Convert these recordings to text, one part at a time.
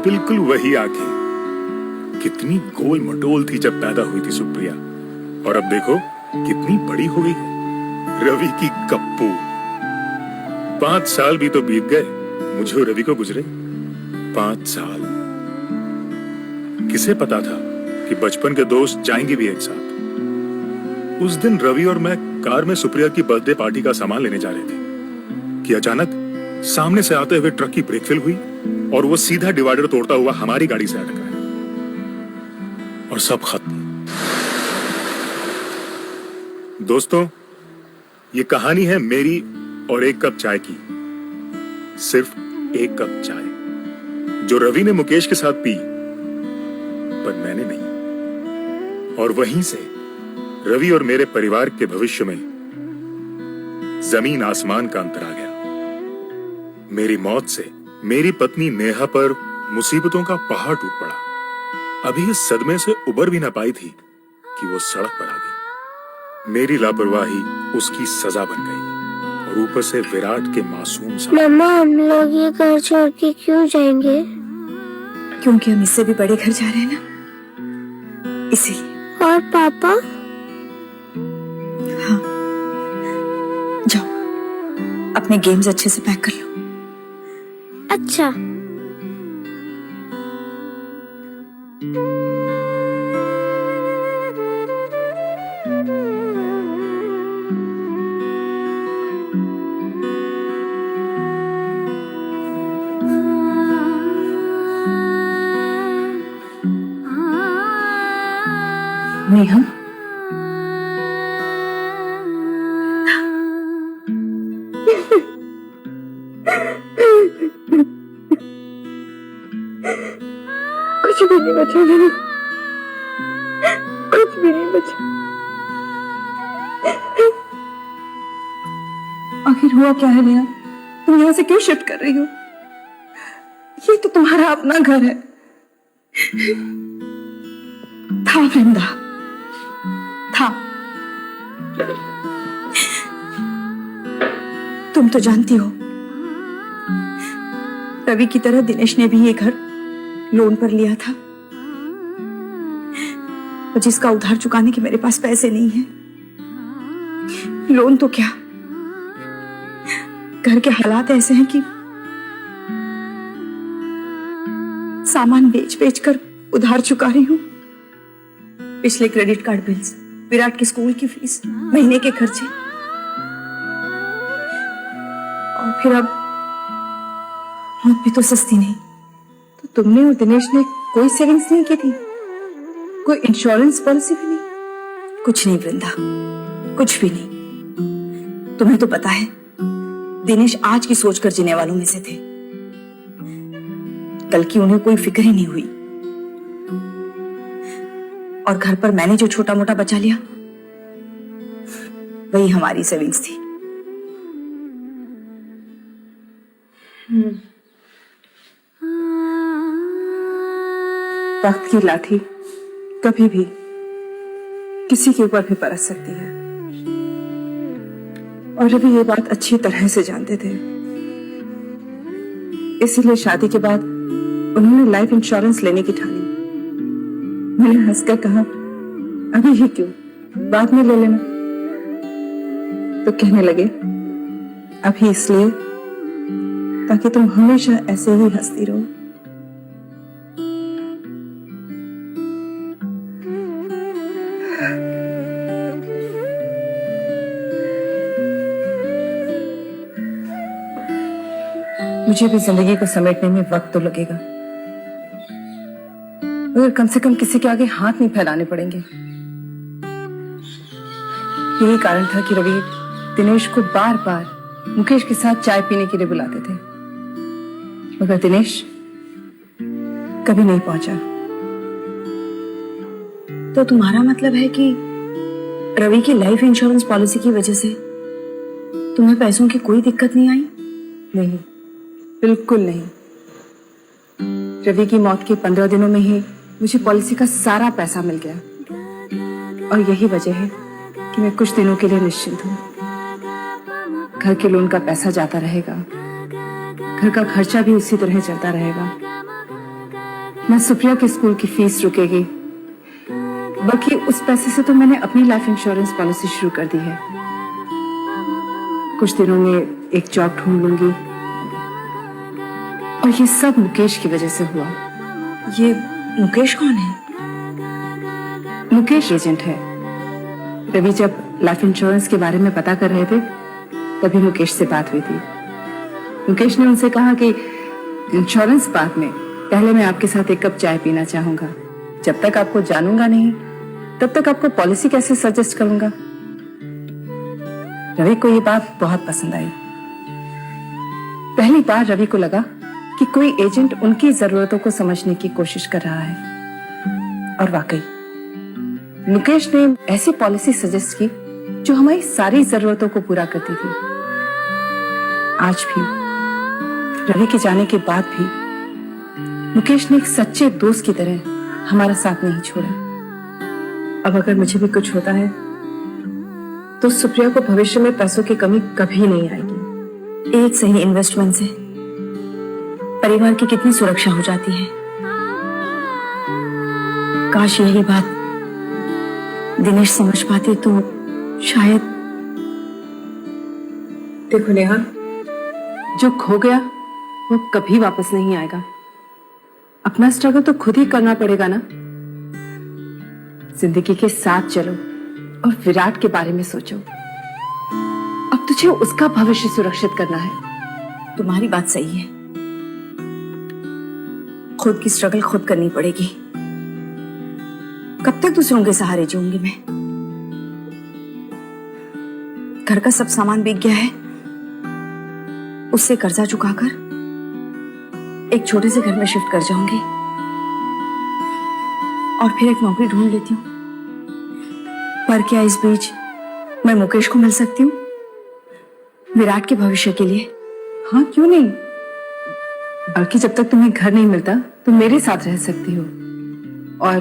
बिल्कुल वही आंखें। कितनी गोल मटोल थी जब पैदा हुई थी सुप्रिया, और अब देखो कितनी बड़ी हो गई है। रवि की कप्पू। 5 साल भी तो बीत गए मुझे और रवि को गुजरे। 5 साल। किसे पता था कि बचपन के दोस्त जाएंगे भी एक साथ। उस दिन रवि और मैं कार में सुप्रिया की बर्थडे पार्टी का सामान लेने जा रहे थे कि अचानक सामने से आते हुए ट्रक की ब्रेक फेल हुई और वो सीधा डिवाइडर तोड़ता हुआ हमारी गाड़ी से अटका और सब खत्म। दोस्तों, ये कहानी है मेरी और एक कप चाय की। सिर्फ एक कप चाय जो रवि ने मुकेश के साथ पी, पर मैंने नहीं। और वहीं से रवि और मेरे परिवार के भविष्य में जमीन आसमान का अंतर आ गया। मेरी मौत से मेरी पत्नी नेहा पर मुसीबतों का पहाड़ टूट पड़ा। अभी इस सदमे से उबर भी ना पाई थी कि वो सड़क पर आ गई। मेरी लापरवाही उसकी सजा बन गई और ऊपर से विराट के मासूम सा। मम्मा, हम लोग ये घर छोड़ के क्यों जाएंगे? क्योंकि हम इससे भी बड़े घर जा रहे हैं ना, इसीलिए। और पापा? हाँ, जाओ अपने गेम्स अच्छे से पैक कर लो। अच्छा। नेहा, कुछ भी नहीं बचा मेरे, कुछ भी नहीं बचा। आखिर हुआ क्या है नेहा? तुम यहाँ से क्यों शिफ्ट कर रही हो? ये तो तुम्हारा अपना घर है। था वृंदा, था। तुम तो जानती हो, रवि की तरह दिनेश ने भी ये घर लोन पर लिया था, और जिसका उधार चुकाने के मेरे पास पैसे नहीं है। लोन तो क्या, घर के हालात ऐसे हैं कि सामान बेच बेच कर उधार चुका रही हूं। पिछले क्रेडिट कार्ड बिल्स, विराट के स्कूल की फीस, महीने के खर्चे, और फिर अब मौत भी तो सस्ती नहीं। तो तुमने और दिनेश ने कोई सेविंग्स नहीं की थी? कोई इंश्योरेंस पॉलिसी भी नहीं? कुछ नहीं वृंदा, कुछ भी नहीं। तुम्हें तो पता है दिनेश आज की सोच कर जीने वालों में से थे। कल की उन्हें कोई फिक्र ही नहीं हुई। और घर पर मैंने जो छोटा मोटा बचा लिया, वही हमारी सेविंग्स थी। वक्त की लाठी कभी भी किसी के ऊपर भी बरस सकती है, और रवि ये बात अच्छी तरह से जानते थे। इसीलिए शादी के बाद उन्होंने लाइफ इंश्योरेंस लेने की ठानी। मैंने हंसकर कहा, अभी ही क्यों, बाद में ले लेना। तो कहने लगे, अभी इसलिए ताकि तुम हमेशा ऐसे ही हंसती रहो। मुझे भी जिंदगी को समेटने में वक्त तो लगेगा, मगर कम से कम किसी के आगे हाथ नहीं फैलाने पड़ेंगे। यही कारण था कि रवि दिनेश को बार बार मुकेश के साथ चाय पीने के लिए बुलाते थे, मगर दिनेश कभी नहीं पहुंचा। तो तुम्हारा मतलब है कि रवि की लाइफ इंश्योरेंस पॉलिसी की वजह से तुम्हें पैसों की कोई दिक्कत नहीं आई? नहीं, बिल्कुल नहीं। रवि की मौत के 15 दिनों में ही मुझे पॉलिसी का सारा पैसा मिल गया, और यही वजह है कि मैं कुछ दिनों के लिए निश्चिंत हूँ। घर के लोन का पैसा जाता रहेगा, घर का खर्चा भी उसी तरह चलता रहेगा, ना सुप्रिया के स्कूल की फीस रुकेगी, बल्कि उस पैसे से तो मैंने अपनी लाइफ इंश्योरेंस पॉलिसी शुरू कर दी है। कुछ दिनों में एक जॉब ढूंढ लूंगी, और ये सब मुकेश की वजह से हुआ। ये मुकेश कौन है? मुकेश एजेंट है। रवि जब लाइफ इंश्योरेंस के बारे में पता कर रहे थे, तभी मुकेश से बात हुई थी। मुकेश ने उनसे कहा कि इंश्योरेंस बात में पहले मैं आपके साथ एक कप चाय पीना चाहूंगा। जब तक आपको जानूंगा नहीं, तब तक आपको पॉलिसी कैसे सजेस्ट करूंगा। रवि को ये बात बहुत पसंद आई। पहली बार रवि को लगा कि कोई एजेंट उनकी जरूरतों को समझने की कोशिश कर रहा है। और वाकई मुकेश ने ऐसी पॉलिसी सजेस्ट की जो हमारी सारी जरूरतों को पूरा करती थी। आज भी रवि के जाने के बाद भी मुकेश ने एक सच्चे दोस्त की तरह हमारा साथ नहीं छोड़ा। अब अगर मुझे भी कुछ होता है तो सुप्रिया को भविष्य में पैसों की कमी कभी नहीं आएगी। एक सही इन्वेस्टमेंट से परिवार की कितनी सुरक्षा हो जाती है। काश यही बात दिनेश समझ पाते तो शायद। देखो नेहा, जो खो गया वो कभी वापस नहीं आएगा। अपना स्ट्रगल तो खुद ही करना पड़ेगा ना। जिंदगी के साथ चलो और विराट के बारे में सोचो। अब तुझे उसका भविष्य सुरक्षित करना है। तुम्हारी बात सही है, खुद की स्ट्रगल खुद करनी पड़ेगी। कब तक दूसरों के सहारे जीऊंगी मैं? घर का सब सामान बिक गया है, उससे कर्जा चुकाकर एक छोटे से घर में शिफ्ट कर जाऊंगी और फिर एक नौकरी ढूंढ लेती हूँ। पर क्या इस बीच मैं मुकेश को मिल सकती हूँ विराट के भविष्य के लिए? हाँ, क्यों नहीं। बल्कि जब तक तुम्हें घर नहीं मिलता तो मेरे साथ रह सकती हो। और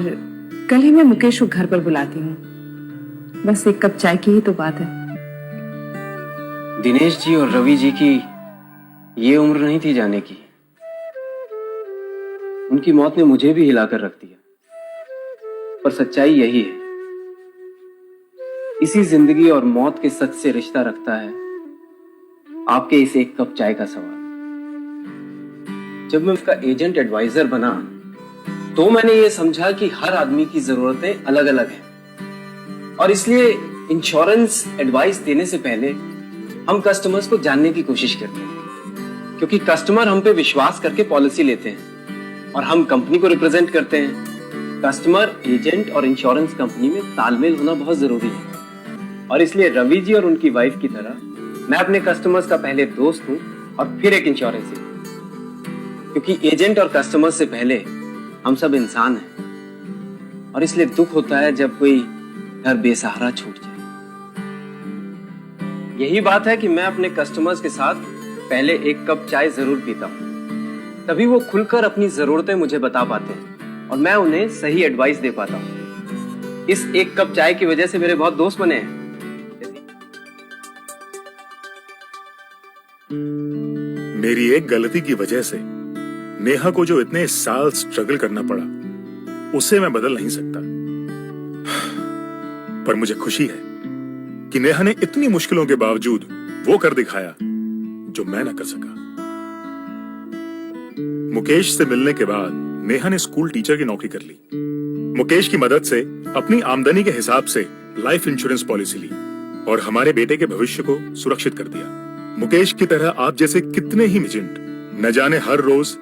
कल ही मैं मुकेश को घर पर बुलाती हूँ। बस एक कप चाय की ही तो बात है। दिनेश जी और रवि जी की ये उम्र नहीं थी जाने की। उनकी मौत ने मुझे भी हिलाकर रख दिया। पर सच्चाई यही है, इसी जिंदगी और मौत के सच से रिश्ता रखता है आपके इस एक कप चाय का सवाल। जब मैं उसका एजेंट एडवाइजर बना तो मैंने ये समझा कि हर आदमी की जरूरतें अलग अलग हैं और इसलिए इंश्योरेंस एडवाइस देने से पहले हम कस्टमर्स को जानने की कोशिश करते हैं, क्योंकि कस्टमर हम पे विश्वास करके पॉलिसी लेते हैं और हम कंपनी को रिप्रेजेंट करते हैं। कस्टमर, एजेंट और इंश्योरेंस कंपनी में तालमेल होना बहुत जरूरी है और इसलिए रवि जी और उनकी वाइफ की तरह मैं अपने कस्टमर्स का पहले दोस्त हूं और फिर एक इंश्योरेंस एजेंट, क्योंकि एजेंट और कस्टमर से पहले हम सब इंसान हैं और इसलिए दुख होता है जब कोई घर बेसहारा छूट जाए। यही बात है कि मैं अपने कस्टमर्स के साथ पहले एक कप चाय जरूर पीता हूं, तभी वो खुलकर अपनी जरूरतें मुझे बता पाते हैं और मैं उन्हें सही एडवाइस दे पाता हूं। इस एक कप चाय की वजह से मेरे बहुत दोस्त बने हैं। मेरी एक गलती की वजह से नेहा को जो इतने साल स्ट्रगल करना पड़ा, उसे मैं बदल नहीं सकता। पर मुझे खुशी है कि नेहा ने इतनी मुश्किलों के बावजूद वो कर दिखाया जो मैं ना कर सका। मुकेश से मिलने के बाद नेहा ने स्कूल टीचर की नौकरी कर ली। मुकेश की मदद से अपनी आमदनी के हिसाब से लाइफ इंश्योरेंस पॉलिसी ली और हमारे बेटे के भविष्य को सुरक्षित कर दिया। मुकेश की तरह आप जैसे कितने ही एजेंट न जाने हर रोज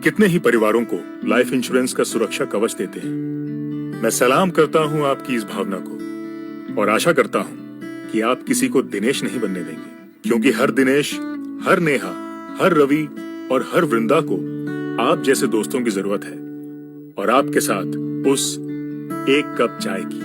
कितने ही परिवारों को लाइफ इंश्योरेंस का सुरक्षा कवच देते हैं। मैं सलाम करता हूं आपकी इस भावना को और आशा करता हूं कि आप किसी को दिनेश नहीं बनने देंगे, क्योंकि हर दिनेश, हर नेहा, हर रवि और हर वृंदा को आप जैसे दोस्तों की जरूरत है और आपके साथ उस एक कप चाय की।